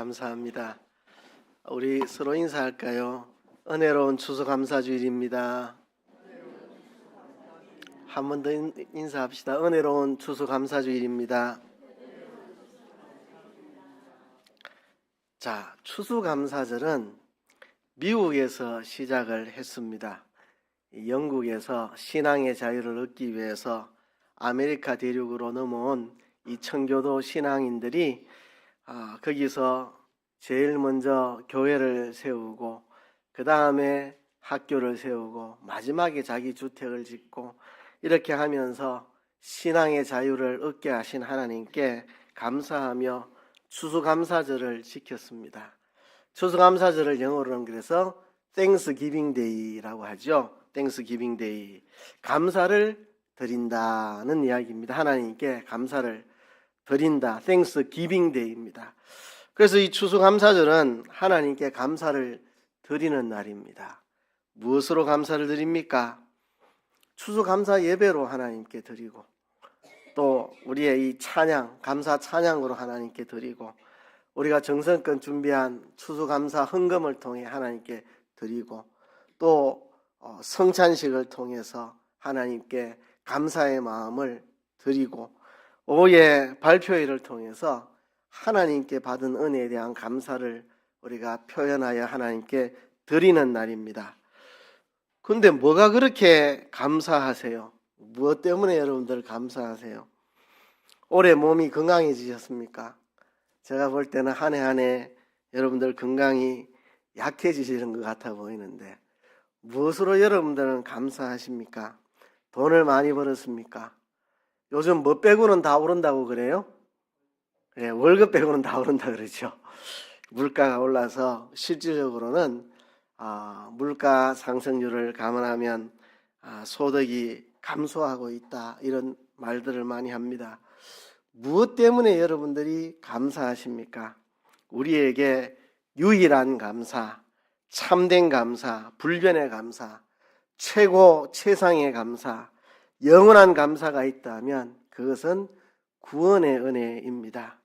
감사합니다. 우리 서로 인사할까요? 은혜로운 추수감사주일입니다. 한 번 더 인사합시다. 은혜로운 추수감사주일입니다. 자, 추수감사절은 미국에서 시작을 했습니다. 영국에서 신앙의 자유를 얻기 위해서 아메리카 대륙으로 넘어온 이 청교도 신앙인들이 거기서 제일 먼저 교회를 세우고 그 다음에 학교를 세우고 마지막에 자기 주택을 짓고 이렇게 하면서 신앙의 자유를 얻게 하신 하나님께 감사하며 추수감사절을 지켰습니다. 추수감사절을 영어로는 그래서 Thanksgiving Day라고 하죠. Thanksgiving Day. 감사를 드린다는 이야기입니다. 하나님께 감사를 드린다. Thanksgiving Day입니다. 그래서 이 추수감사절은 하나님께 감사를 드리는 날입니다. 무엇으로 감사를 드립니까? 추수감사 예배로 하나님께 드리고 또 우리의 이 찬양, 감사 찬양으로 하나님께 드리고 우리가 정성껏 준비한 추수감사 헌금을 통해 하나님께 드리고 또 성찬식을 통해서 하나님께 감사의 마음을 드리고 오후에 발표회를 통해서 하나님께 받은 은혜에 대한 감사를 우리가 표현하여 하나님께 드리는 날입니다. 근데 뭐가 그렇게 감사하세요? 무엇 때문에 여러분들 감사하세요? 올해 몸이 건강해지셨습니까? 제가 볼 때는 한 해 한 해 여러분들 건강이 약해지시는 것 같아 보이는데 무엇으로 여러분들은 감사하십니까? 돈을 많이 벌었습니까? 요즘 뭐 빼고는 다 오른다고 그래요? 네, 월급 빼고는 다 오른다 그러죠. 물가가 올라서 실질적으로는 물가 상승률을 감안하면 소득이 감소하고 있다 이런 말들을 많이 합니다. 무엇 때문에 여러분들이 감사하십니까? 우리에게 유일한 감사, 참된 감사, 불변의 감사, 최상의 감사, 영원한 감사가 있다면 그것은 구원의 은혜입니다.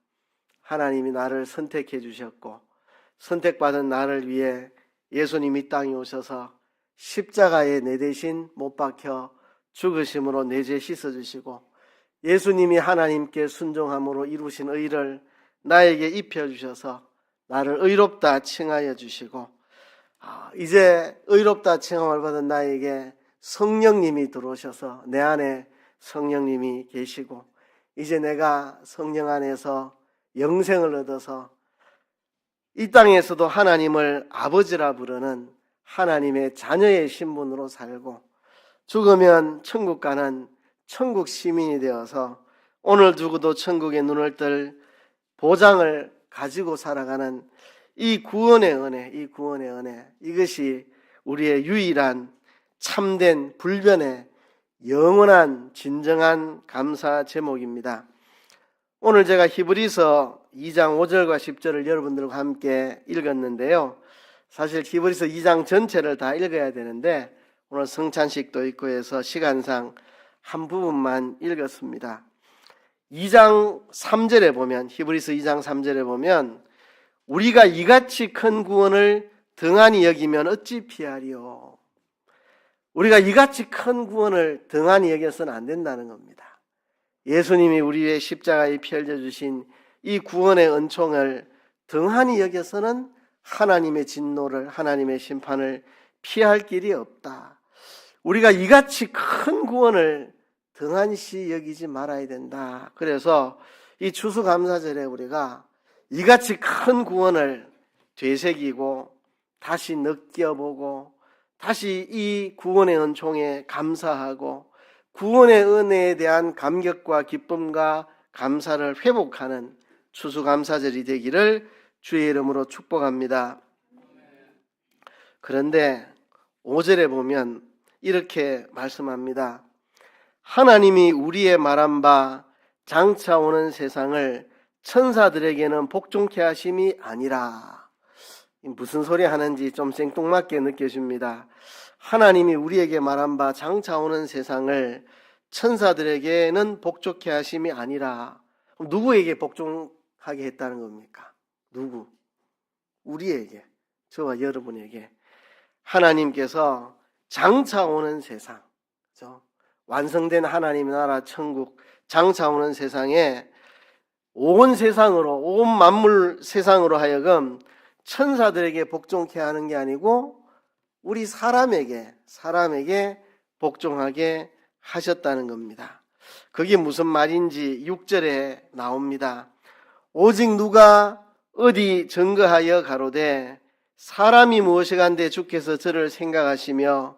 하나님이 나를 선택해 주셨고 선택받은 나를 위해 예수님이 땅에 오셔서 십자가에 내 대신 못 박혀 죽으심으로 내 죄 씻어주시고 예수님이 하나님께 순종함으로 이루신 의를 나에게 입혀주셔서 나를 의롭다 칭하여 주시고 이제 의롭다 칭함을 받은 나에게 성령님이 들어오셔서 내 안에 성령님이 계시고 이제 내가 성령 안에서 영생을 얻어서 이 땅에서도 하나님을 아버지라 부르는 하나님의 자녀의 신분으로 살고 죽으면 천국 가는 천국 시민이 되어서 오늘 두고도 천국에 눈을 뜰 보장을 가지고 살아가는 이 구원의 은혜, 이것이 우리의 유일한 참된 불변의 영원한 진정한 감사 제목입니다. 오늘 제가 히브리서 2장 5절과 10절을 여러분들과 함께 읽었는데요. 사실 히브리서 2장 전체를 다 읽어야 되는데 오늘 성찬식도 있고 해서 시간상 한 부분만 읽었습니다. 2장 3절에 보면 히브리서 2장 3절에 보면 우리가 이같이 큰 구원을 등한히 여기면 어찌 피하리요. 우리가 이같이 큰 구원을 등한히 여겨서는 안 된다는 겁니다. 예수님이 우리 위해 십자가에 펼쳐주신 이 구원의 은총을 등한히 여겨서는 하나님의 진노를, 하나님의 심판을 피할 길이 없다. 우리가 이같이 큰 구원을 등한시 여기지 말아야 된다. 그래서 이 추수감사절에 우리가 이같이 큰 구원을 되새기고 다시 느껴보고 다시 이 구원의 은총에 감사하고 구원의 은혜에 대한 감격과 기쁨과 감사를 회복하는 추수감사절이 되기를 주의 이름으로 축복합니다. 그런데 5절에 보면 이렇게 말씀합니다. 하나님이 우리의 말한 바 장차 오는 세상을 천사들에게는 복종케 하심이 아니라. 무슨 소리 하는지 좀 생뚱맞게 느껴집니다. 하나님이 우리에게 말한 바 장차 오는 세상을 천사들에게는 복종케 하심이 아니라. 누구에게 복종하게 했다는 겁니까? 누구? 우리에게, 저와 여러분에게 하나님께서 장차 오는 세상, 그렇죠? 완성된 하나님의 나라 천국 장차 오는 세상에 온 세상으로, 온 만물 세상으로 하여금 천사들에게 복종케 하는 게 아니고 우리 사람에게 복종하게 하셨다는 겁니다. 그게 무슨 말인지 6절에 나옵니다. 오직 누가 어디 증거하여 가로되 사람이 무엇이간데 주께서 저를 생각하시며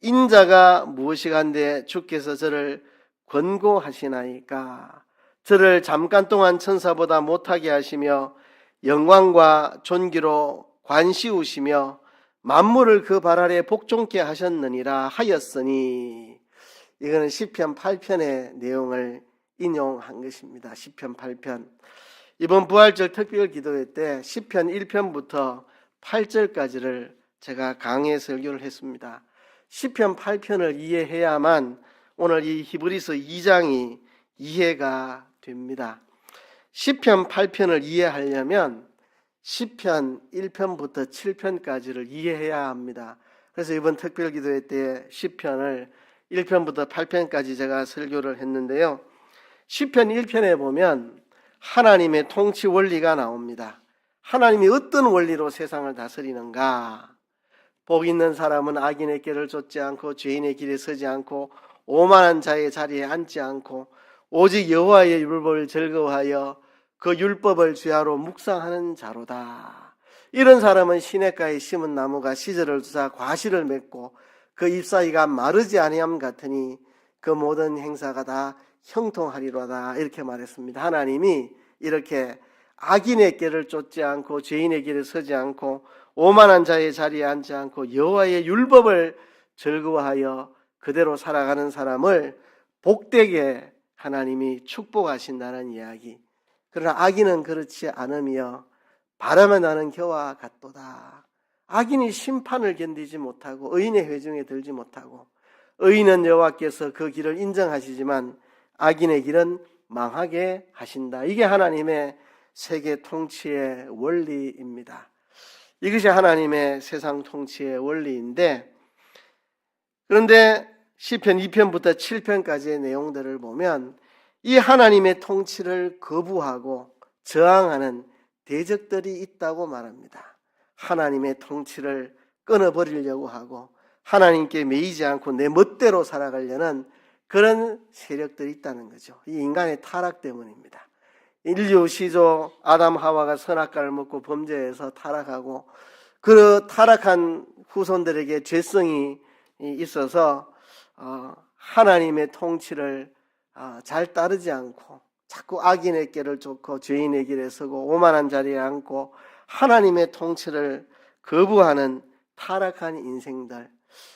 인자가 무엇이간데 주께서 저를 권고하시나이까. 저를 잠깐 동안 천사보다 못하게 하시며 영광과 존귀로 관시우시며 만물을 그 발 아래 복종케 하셨느니라 하였으니. 이거는 시편 8편의 내용을 인용한 것입니다. 시편 8편. 이번 부활절 특별 기도회 때 시편 1편부터 8절까지를 제가 강해 설교를 했습니다. 시편 8편을 이해해야만 오늘 이 히브리서 2장이 이해가 됩니다. 시편 8편을 이해하려면 시편 1편부터 7편까지를 이해해야 합니다. 그래서 이번 특별 기도회 때 시편을 1편부터 8편까지 제가 설교를 했는데요. 시편 1편에 보면 하나님의 통치 원리가 나옵니다. 하나님이 어떤 원리로 세상을 다스리는가? 복 있는 사람은 악인의 길을 쫓지 않고 죄인의 길에 서지 않고 오만한 자의 자리에 앉지 않고 오직 여호와의 율법을 즐거워하여 그 율법을 주야로 묵상하는 자로다. 이런 사람은 시냇가에 심은 나무가 시절을 두사 과실을 맺고 그 잎사귀가 마르지 아니함 같으니 그 모든 행사가 다 형통하리로다. 이렇게 말했습니다. 하나님이 이렇게 악인의 길을 쫓지 않고 죄인의 길에 서지 않고 오만한 자의 자리에 앉지 않고 여호와의 율법을 즐거워하여 그대로 살아가는 사람을 복되게 하나님이 축복하신다는 이야기. 그러나 악인은 그렇지 않으며 바람에 나는 겨와 같도다. 악인이 심판을 견디지 못하고 의인의 회중에 들지 못하고 의인은 여호와께서 그 길을 인정하시지만 악인의 길은 망하게 하신다. 이게 하나님의 세계 통치의 원리입니다. 이것이 하나님의 세상 통치의 원리인데, 그런데 시편 2편부터 7편까지의 내용들을 보면 이 하나님의 통치를 거부하고 저항하는 대적들이 있다고 말합니다. 하나님의 통치를 끊어버리려고 하고 하나님께 매이지 않고 내 멋대로 살아가려는 그런 세력들이 있다는 거죠. 이 인간의 타락 때문입니다. 인류 시조 아담 하와가 선악과를 먹고 범죄해서 타락하고 그 타락한 후손들에게 죄성이 있어서 하나님의 통치를 잘 따르지 않고 자꾸 악인의 길을 쫓고 죄인의 길에 서고 오만한 자리에 앉고 하나님의 통치를 거부하는 타락한 인생들,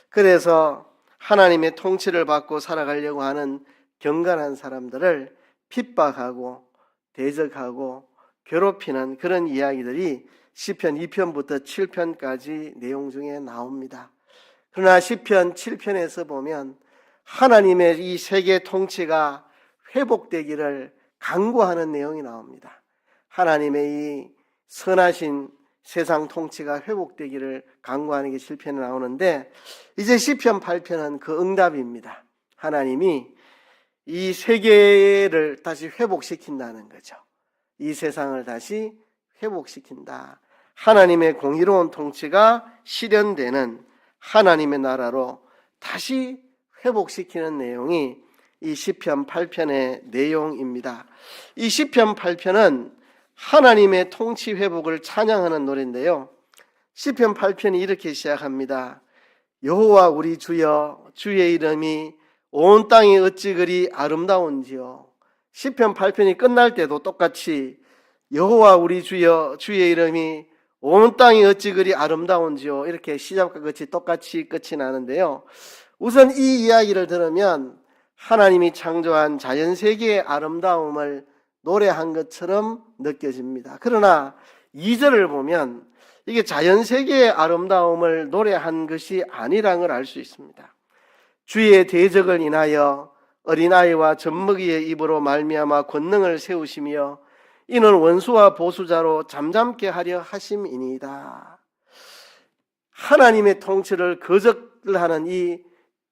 그래서 하나님의 통치를 받고 살아가려고 하는 경건한 사람들을 핍박하고 대적하고 괴롭히는 그런 이야기들이 시편 2편부터 7편까지 내용 중에 나옵니다. 그러나 시편 7편에서 보면 하나님의 이 세계 통치가 회복되기를 간구하는 내용이 나옵니다. 하나님의 이 선하신 세상 통치가 회복되기를 간구하는 게 7편에 나오는데, 이제 시편 8편은 그 응답입니다. 하나님이 이 세계를 다시 회복시킨다는 거죠. 이 세상을 다시 회복시킨다. 하나님의 공의로운 통치가 실현되는 하나님의 나라로 다시 회복시키는 내용이 이 시편 8편의 내용입니다. 이 시편 8편은 하나님의 통치 회복을 찬양하는 노래인데요. 시편 8편이 이렇게 시작합니다. 여호와 우리 주여, 주의 이름이 온 땅이 어찌 그리 아름다운지요. 시편 8편이 끝날 때도 똑같이 여호와 우리 주여, 주의 이름이 온 땅이 어찌 그리 아름다운지요. 이렇게 시작과 끝이 똑같이 끝이 나는데요. 우선 이 이야기를 들으면 하나님이 창조한 자연세계의 아름다움을 노래한 것처럼 느껴집니다. 그러나 2절을 보면 이게 자연세계의 아름다움을 노래한 것이 아니라는 걸 알 수 있습니다. 주의 대적을 인하여 어린아이와 젖먹이의 입으로 말미암아 권능을 세우시며 이는 원수와 보수자로 잠잠케 하려 하심이니이다. 하나님의 통치를 거절하는 이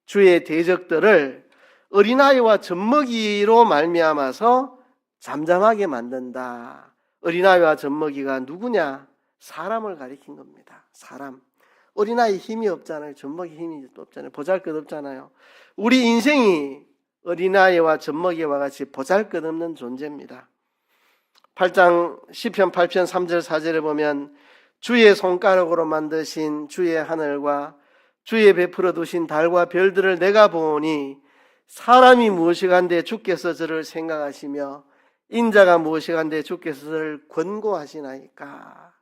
주의 대적들을 어린아이와 젖먹이로 말미암아서 잠잠하게 만든다. 어린아이와 젖먹이가 누구냐? 사람을 가리킨 겁니다. 사람. 어린아이 힘이 없잖아요. 젖먹이 힘이 없잖아요. 보잘것없잖아요. 우리 인생이 어린아이와 젖먹이와 같이 보잘것없는 존재입니다. 8장 시편 8편 3절 4절에 보면 주의 손가락으로 만드신 주의 하늘과 주의 베풀어 두신 달과 별들을 내가 보니 사람이 무엇이간데 주께서 저를 생각하시며 인자가 무엇이간데 주께서 저를 권고하시나이까.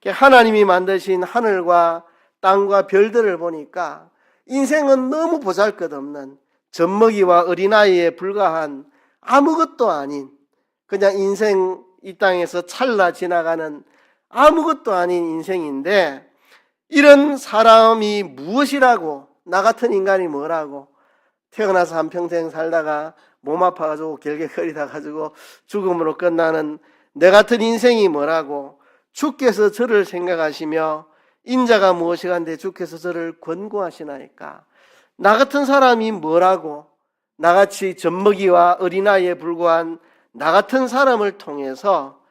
하나님이 만드신 하늘과 땅과 별들을 보니까 인생은 너무 보잘것없는 젖먹이와 어린아이에 불과한 아무것도 아닌 그냥 인생 이 땅에서 찰나 지나가는 아무것도 아닌 인생인데 이런 사람이 무엇이라고 나 같은 인간이 뭐라고 태어나서 한평생 살다가 몸 아파가지고 결객거리다 가지고 죽음으로 끝나는 내 같은 인생이 뭐라고 주께서 저를 생각하시며 인자가 무엇이간데 주께서 저를 권고하시나이까. 나 같은 사람이 뭐라고 나같이 젖먹이와 어린아이에 불과한 나 같은 사람을 통해서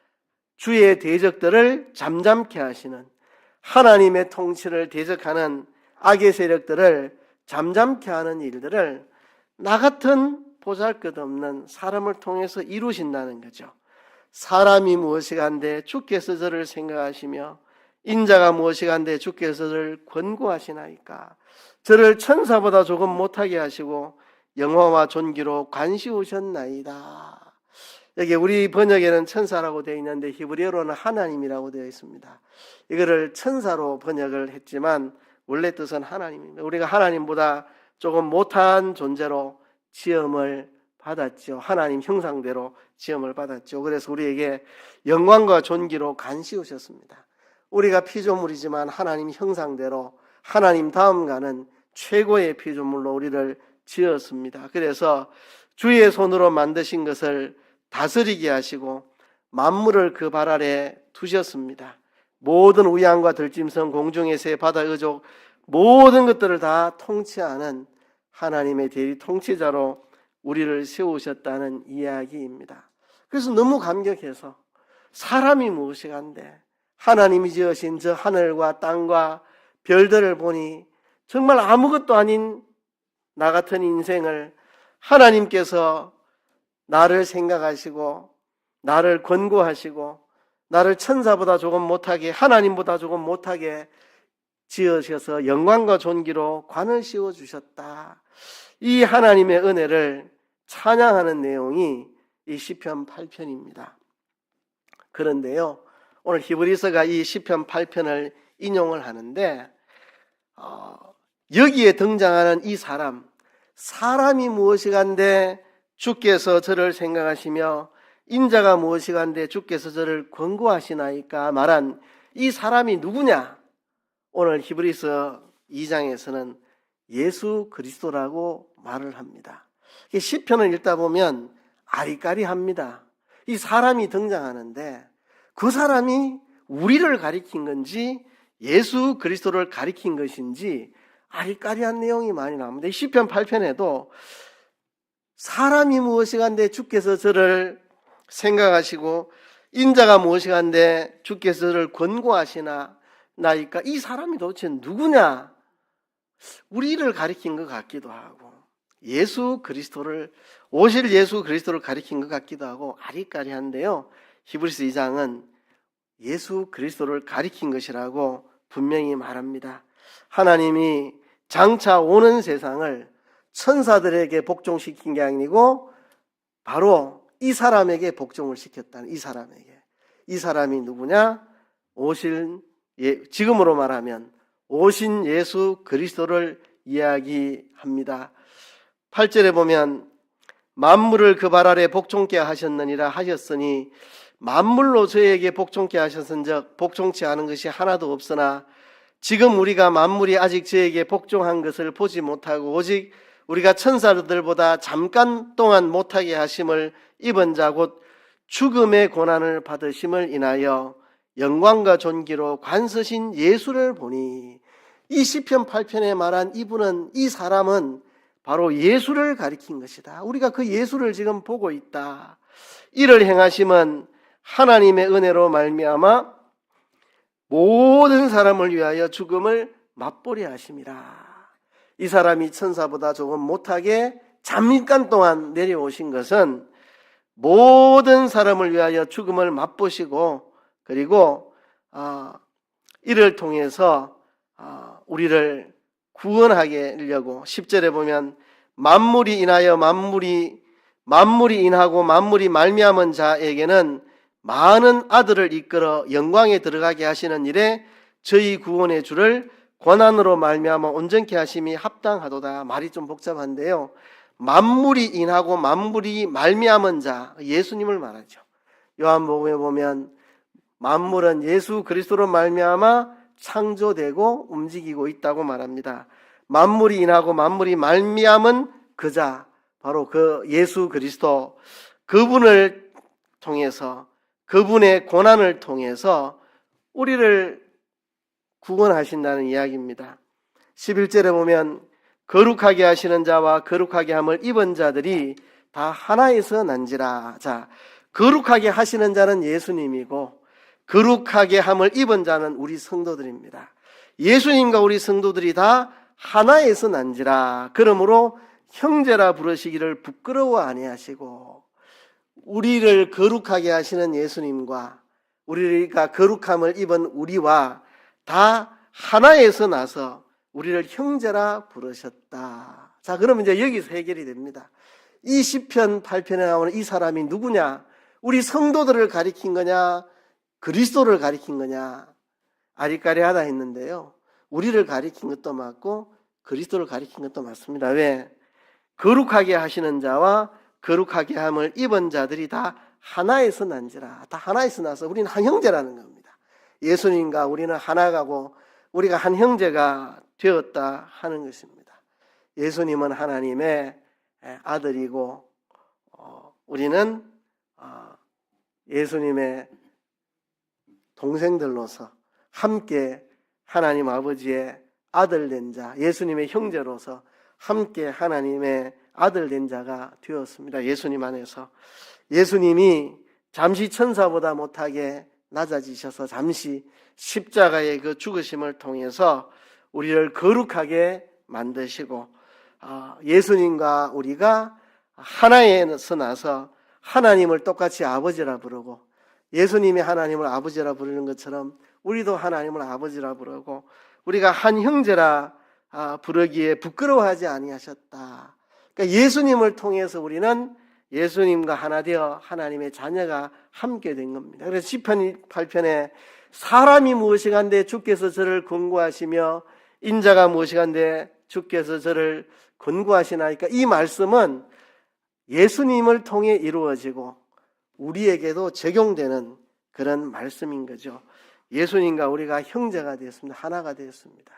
주의 대적들을 잠잠케 하시는 하나님의 통치를 대적하는 악의 세력들을 잠잠케 하는 일들을 나 같은 보잘것없는 사람을 통해서 이루신다는 거죠. 사람이 무엇이간데 주께서 저를 생각하시며 인자가 무엇이간데 주께서 저를 권고하시나이까. 저를 천사보다 조금 못하게 하시고 영화와 존귀로 관시우셨나이다. 여기 우리 번역에는 천사라고 되어 있는데 히브리어로는 하나님이라고 되어 있습니다. 이거를 천사로 번역을 했지만 원래 뜻은 하나님입니다. 우리가 하나님보다 조금 못한 존재로 지음을 받았죠. 하나님 형상대로 지음을 받았죠. 그래서 우리에게 영광과 존귀로 간시우셨습니다. 우리가 피조물이지만 하나님 형상대로 하나님 다음 가는 최고의 피조물로 우리를 지었습니다. 그래서 주의 손으로 만드신 것을 다스리게 하시고 만물을 그 발 아래 두셨습니다. 모든 우양과 들짐승, 공중의 새, 바다 의족 모든 것들을 다 통치하는 하나님의 대리 통치자로 우리를 세우셨다는 이야기입니다. 그래서 너무 감격해서 사람이 무엇이간데 하나님이 지으신 저 하늘과 땅과 별들을 보니 정말 아무것도 아닌 나 같은 인생을 하나님께서 나를 생각하시고 나를 권고하시고 나를 천사보다 조금 못하게 하나님보다 조금 못하게 지으셔서 영광과 존귀로 관을 씌워주셨다. 이 하나님의 은혜를 찬양하는 내용이 이 시편 8편입니다. 그런데요, 오늘 히브리서가 이 시편 8편을 인용을 하는데 여기에 등장하는 이 사람이 무엇이간데 주께서 저를 생각하시며 인자가 무엇이간데 주께서 저를 권고하시나이까 말한 이 사람이 누구냐? 오늘 히브리서 2장에서는 예수 그리스도라고 말을 합니다. 시편을 읽다 보면 아리까리합니다. 이 사람이 등장하는데 그 사람이 우리를 가리킨 건지 예수 그리스도를 가리킨 것인지 아리까리한 내용이 많이 나옵니다. 이 시편 8편에도 사람이 무엇이간데 주께서 저를 생각하시고 인자가 무엇이간데 주께서 저를 권고하시나이까. 이 사람이 도대체 누구냐? 우리를 가리킨 것 같기도 하고 예수 그리스도를 오실 예수 그리스도를 가리킨 것 같기도 하고 아리까리한데요, 히브리서 2장은 예수 그리스도를 가리킨 것이라고 분명히 말합니다. 하나님이 장차 오는 세상을 천사들에게 복종시킨 게 아니고 바로 이 사람에게 복종을 시켰다는 이 사람이 누구냐? 지금으로 말하면 오신 예수 그리스도를 이야기합니다. 8절에 보면 만물을 그 발 아래 복종케 하셨느니라 하셨으니 만물로 저에게 복종케 하셨은즉 복종치 않은 것이 하나도 없으나 지금 우리가 만물이 아직 저에게 복종한 것을 보지 못하고 오직 우리가 천사들보다 잠깐 동안 못하게 하심을 입은 자 곧 죽음의 고난을 받으심을 인하여 영광과 존귀로 관서신 예수를 보니, 이 시편 8편에 말한 이분은, 이 사람은 바로 예수를 가리킨 것이다. 우리가 그 예수를 지금 보고 있다. 이를 행하심은 하나님의 은혜로 말미암아 모든 사람을 위하여 죽음을 맛보게 하심이라. 이 사람이 천사보다 조금 못하게 잠깐 동안 내려오신 것은 모든 사람을 위하여 죽음을 맛보시고, 그리고 이를 통해서 우리를 구원하게 하려고, 10절에 보면 만물이 인하여 만물이 인하고 만물이 말미암은 자에게는 많은 아들을 이끌어 영광에 들어가게 하시는 일에 저희 구원의 주를 권한으로 말미암아 온전케 하심이 합당하도다. 말이 좀 복잡한데요, 만물이 인하고 만물이 말미암은 자, 예수님을 말하죠. 요한복음에 보면 만물은 예수 그리스도로 말미암아 창조되고 움직이고 있다고 말합니다. 만물이 인하고 만물이 말미암은 그 자, 바로 그 예수 그리스도, 그분을 통해서, 그분의 고난을 통해서 우리를 구원하신다는 이야기입니다. 11절에 보면 거룩하게 하시는 자와 거룩하게 함을 입은 자들이 다 하나에서 난지라. 자, 거룩하게 하시는 자는 예수님이고 거룩하게 함을 입은 자는 우리 성도들입니다. 예수님과 우리 성도들이 다 하나에서 난지라. 그러므로 형제라 부르시기를 부끄러워 아니하시고, 우리를 거룩하게 하시는 예수님과 우리가 거룩함을 입은 우리와 다 하나에서 나서 우리를 형제라 부르셨다. 자, 그러면 이제 여기서 해결이 됩니다. 이 시편 8편에 나오는 이 사람이 누구냐? 우리 성도들을 가리킨 거냐? 그리스도를 가리킨 거냐? 아리까리하다 했는데요, 우리를 가리킨 것도 맞고 그리스도를 가리킨 것도 맞습니다. 왜? 거룩하게 하시는 자와 거룩하게 함을 입은 자들이 다 하나에서 난지라. 다 하나에서 나서 우리는 한 형제라는 겁니다. 예수님과 우리는 하나가고 우리가 한 형제가 되었다 하는 것입니다. 예수님은 하나님의 아들이고 우리는 예수님의 동생들로서 함께 하나님 아버지의 아들 된 자, 예수님의 형제로서 함께 하나님의 아들 된 자가 되었습니다. 예수님 안에서. 예수님이 잠시 천사보다 못하게 낮아지셔서 잠시 십자가의 그 죽으심을 통해서 우리를 거룩하게 만드시고, 예수님과 우리가 하나에서 나서 하나님을 똑같이 아버지라 부르고, 예수님이 하나님을 아버지라 부르는 것처럼 우리도 하나님을 아버지라 부르고, 우리가 한 형제라 부르기에 부끄러워하지 아니하셨다. 그러니까 예수님을 통해서 우리는 예수님과 하나 되어 하나님의 자녀가 함께 된 겁니다. 그래서 시편 8편에 사람이 무엇이간데 주께서 저를 권고하시며 인자가 무엇이간데 주께서 저를 권고하시나이까, 이 말씀은 예수님을 통해 이루어지고 우리에게도 적용되는 그런 말씀인 거죠. 예수님과 우리가 형제가 되었습니다. 하나가 되었습니다.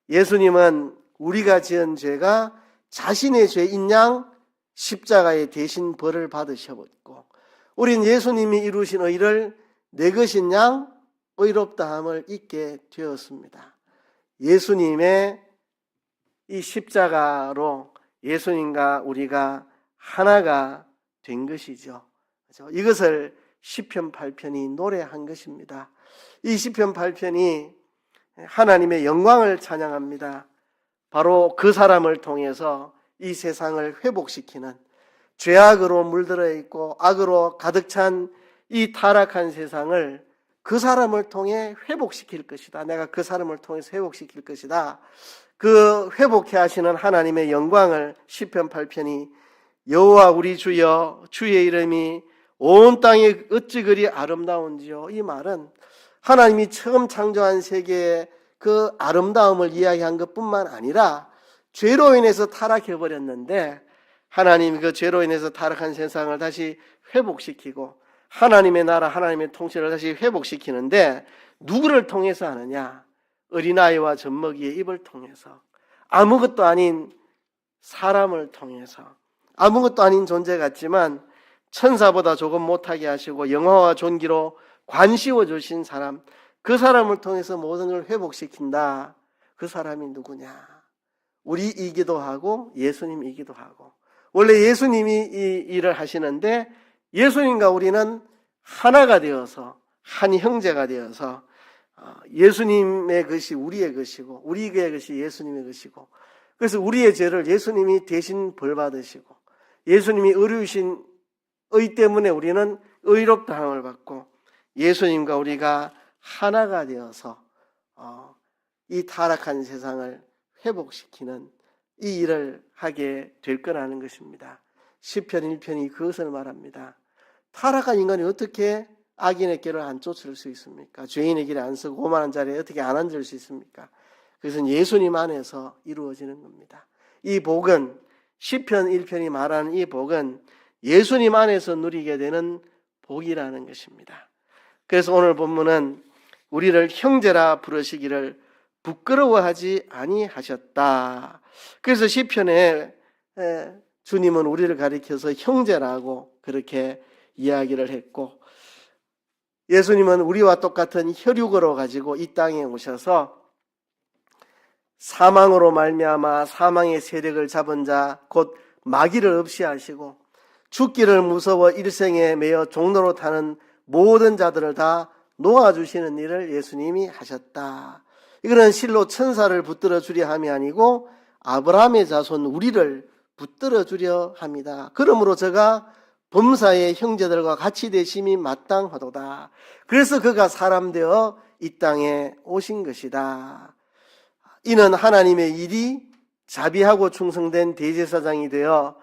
예수님은 우리가 지은 죄가 자신의 죄인 양 십자가에 대신 벌을 받으셨고, 우린 예수님이 이루신 의를 내 것인 양 의롭다함을 잊게 되었습니다. 예수님의 이 십자가로 예수님과 우리가 하나가 된 것이죠. 이것을 시편 8편이 노래한 것입니다. 이 시편 8편이 하나님의 영광을 찬양합니다. 바로 그 사람을 통해서 이 세상을 회복시키는, 죄악으로 물들어 있고 악으로 가득 찬 이 타락한 세상을 그 사람을 통해 회복시킬 것이다. 내가 그 사람을 통해서 회복시킬 것이다. 그 회복해 하시는 하나님의 영광을 시편 8편이 여호와 우리 주여 주의 이름이 온 땅에 어찌 그리 아름다운지요. 이 말은 하나님이 처음 창조한 세계의 그 아름다움을 이야기한 것뿐만 아니라 죄로 인해서 타락해버렸는데 하나님이 그 죄로 인해서 타락한 세상을 다시 회복시키고 하나님의 나라, 하나님의 통치를 다시 회복시키는데 누구를 통해서 하느냐? 어린아이와 젖먹이의 입을 통해서, 아무것도 아닌 사람을 통해서, 아무것도 아닌 존재 같지만 천사보다 조금 못하게 하시고 영화와 존귀로 관씌워 주신 사람, 그 사람을 통해서 모든 걸 회복시킨다. 그 사람이 누구냐? 우리이기도 하고 예수님이기도 하고, 원래 예수님이 이 일을 하시는데 예수님과 우리는 하나가 되어서, 한 형제가 되어서 예수님의 것이 우리의 것이고 우리의 것이 예수님의 것이고, 그래서 우리의 죄를 예수님이 대신 벌받으시고 예수님이 의로우신 의 때문에 우리는 의롭다함을 받고 예수님과 우리가 하나가 되어서 이 타락한 세상을 회복시키는 이 일을 하게 될 거라는 것입니다. 시편 1편이 그것을 말합니다. 타락한 인간이 어떻게 악인의 길을 안 쫓을 수 있습니까? 죄인의 길에 안 서고 오만한 자리에 어떻게 안 앉을 수 있습니까? 그것은 예수님 안에서 이루어지는 겁니다. 이 복은, 시편 1편이 말하는 이 복은 예수님 안에서 누리게 되는 복이라는 것입니다. 그래서 오늘 본문은 우리를 형제라 부르시기를 부끄러워하지 아니하셨다. 그래서 시편에 주님은 우리를 가리켜서 형제라고 그렇게 이야기를 했고, 예수님은 우리와 똑같은 혈육으로 가지고 이 땅에 오셔서 사망으로 말미암아 사망의 세력을 잡은 자 곧 마귀를 없이 하시고 죽기를 무서워 일생에 매여 종로로 타는 모든 자들을 다 놓아주시는 일을 예수님이 하셨다. 이거는 실로 천사를 붙들어 주려 함이 아니고 아브라함의 자손 우리를 붙들어 주려 합니다. 그러므로 저가 범사의 형제들과 같이 되심이 마땅하도다. 그래서 그가 사람 되어 이 땅에 오신 것이다. 이는 하나님의 일이 자비하고 충성된 대제사장이 되어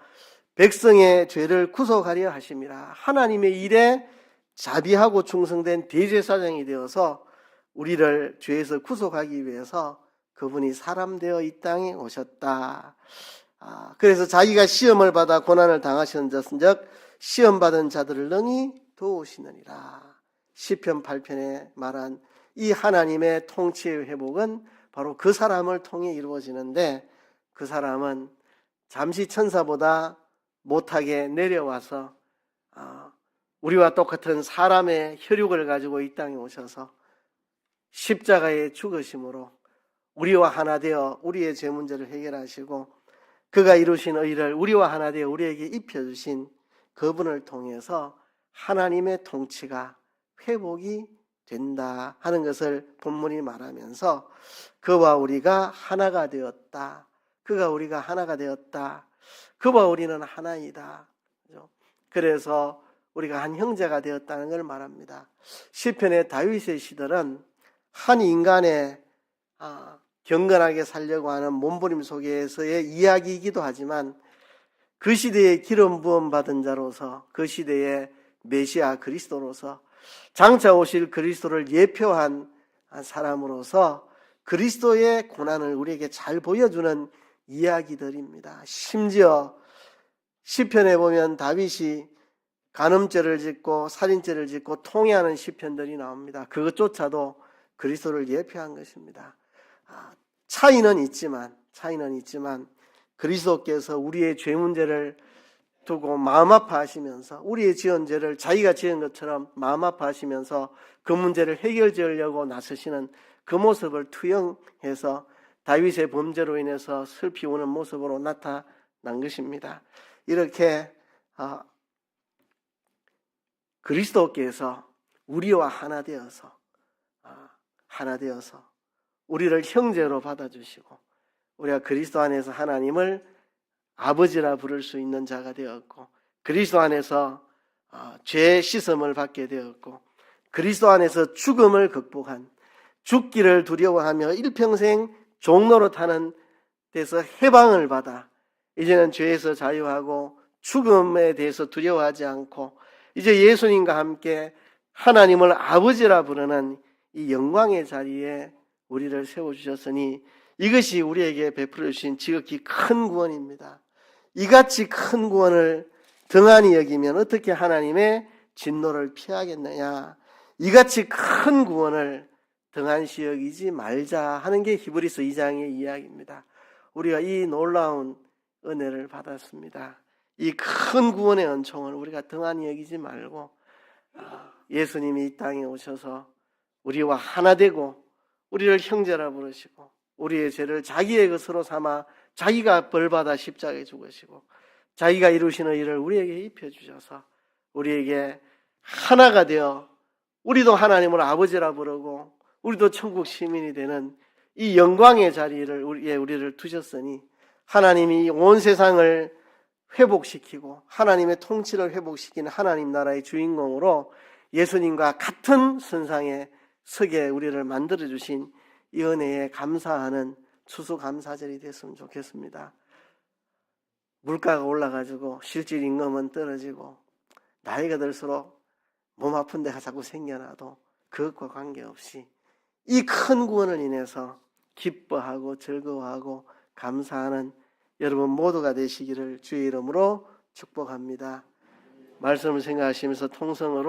백성의 죄를 구속하려 하심이라. 하나님의 일에 자비하고 충성된 대제사장이 되어서 우리를 죄에서 구속하기 위해서 그분이 사람 되어 이 땅에 오셨다. 그래서 자기가 시험을 받아 고난을 당하셨은즉 시험받은 자들을 능히 도우시느니라. 시편 8편에 말한 이 하나님의 통치의 회복은 바로 그 사람을 통해 이루어지는데, 그 사람은 잠시 천사보다 못하게 내려와서 우리와 똑같은 사람의 혈육을 가지고 이 땅에 오셔서 십자가의 죽으심으로 우리와 하나 되어 우리의 죄 문제를 해결하시고 그가 이루신 의를 우리와 하나 되어 우리에게 입혀주신 그분을 통해서 하나님의 통치가 회복이 된다 하는 것을 본문이 말하면서 그와 우리가 하나가 되었다. 그가 우리가 하나가 되었다. 그와 우리는 하나이다. 그래서 우리가 한 형제가 되었다는 걸 말합니다. 시편의 다윗의 시들은 한 인간의 경건하게 살려고 하는 몸부림 속에서의 이야기이기도 하지만 그 시대에 기름 부음 받은 자로서, 그 시대의 메시아 그리스도로서, 장차 오실 그리스도를 예표한 사람으로서 그리스도의 고난을 우리에게 잘 보여주는 이야기들입니다. 심지어 시편에 보면 다윗이 간음죄를 짓고 살인죄를 짓고 통회하는 시편들이 나옵니다. 그것조차도 그리스도를 예표한 것입니다. 차이는 있지만 그리스도께서 우리의 죄 문제를 두고 마음 아파하시면서 우리의 지은 죄를 자기가 지은 것처럼 마음 아파하시면서 그 문제를 해결 지으려고 나서시는 그 모습을 투영해서 다윗의 범죄로 인해서 슬피 우는 모습으로 나타난 것입니다. 이렇게 그리스도께서 우리와 하나 되어서 우리를 형제로 받아주시고 우리가 그리스도 안에서 하나님을 아버지라 부를 수 있는 자가 되었고, 그리스도 안에서 죄 씻음을 받게 되었고, 그리스도 안에서 죽음을 극복한, 죽기를 두려워하며 일평생 종로로 타는 데서 해방을 받아 이제는 죄에서 자유하고 죽음에 대해서 두려워하지 않고 이제 예수님과 함께 하나님을 아버지라 부르는 이 영광의 자리에 우리를 세워주셨으니 이것이 우리에게 베풀어 주신 지극히 큰 구원입니다. 이같이 큰 구원을 등한히 여기면 어떻게 하나님의 진노를 피하겠느냐. 이같이 큰 구원을 등한시 여기지 말자 하는 게 히브리서 2장의 이야기입니다. 우리가 이 놀라운 은혜를 받았습니다. 이 큰 구원의 은총을 우리가 등한히 여기지 말고 예수님이 이 땅에 오셔서 우리와 하나 되고 우리를 형제라 부르시고 우리의 죄를 자기의 것으로 삼아 자기가 벌받아 십자가에 죽으시고 자기가 이루시는 일을 우리에게 입혀주셔서 우리에게 하나가 되어 우리도 하나님을 아버지라 부르고 우리도 천국 시민이 되는 이 영광의 자리를 우리를 두셨으니 하나님이 온 세상을 회복시키고 하나님의 통치를 회복시키는 하나님 나라의 주인공으로 예수님과 같은 선상에 서게 우리를 만들어주신 이 은혜에 감사하는 추수감사절이 됐으면 좋겠습니다. 물가가 올라가지고 실질 임금은 떨어지고 나이가 들수록 몸 아픈 데가 자꾸 생겨나도 그것과 관계없이 이 큰 구원을 인해서 기뻐하고 즐거워하고 감사하는 여러분 모두가 되시기를 주의 이름으로 축복합니다. 말씀을 생각하시면서 통성으로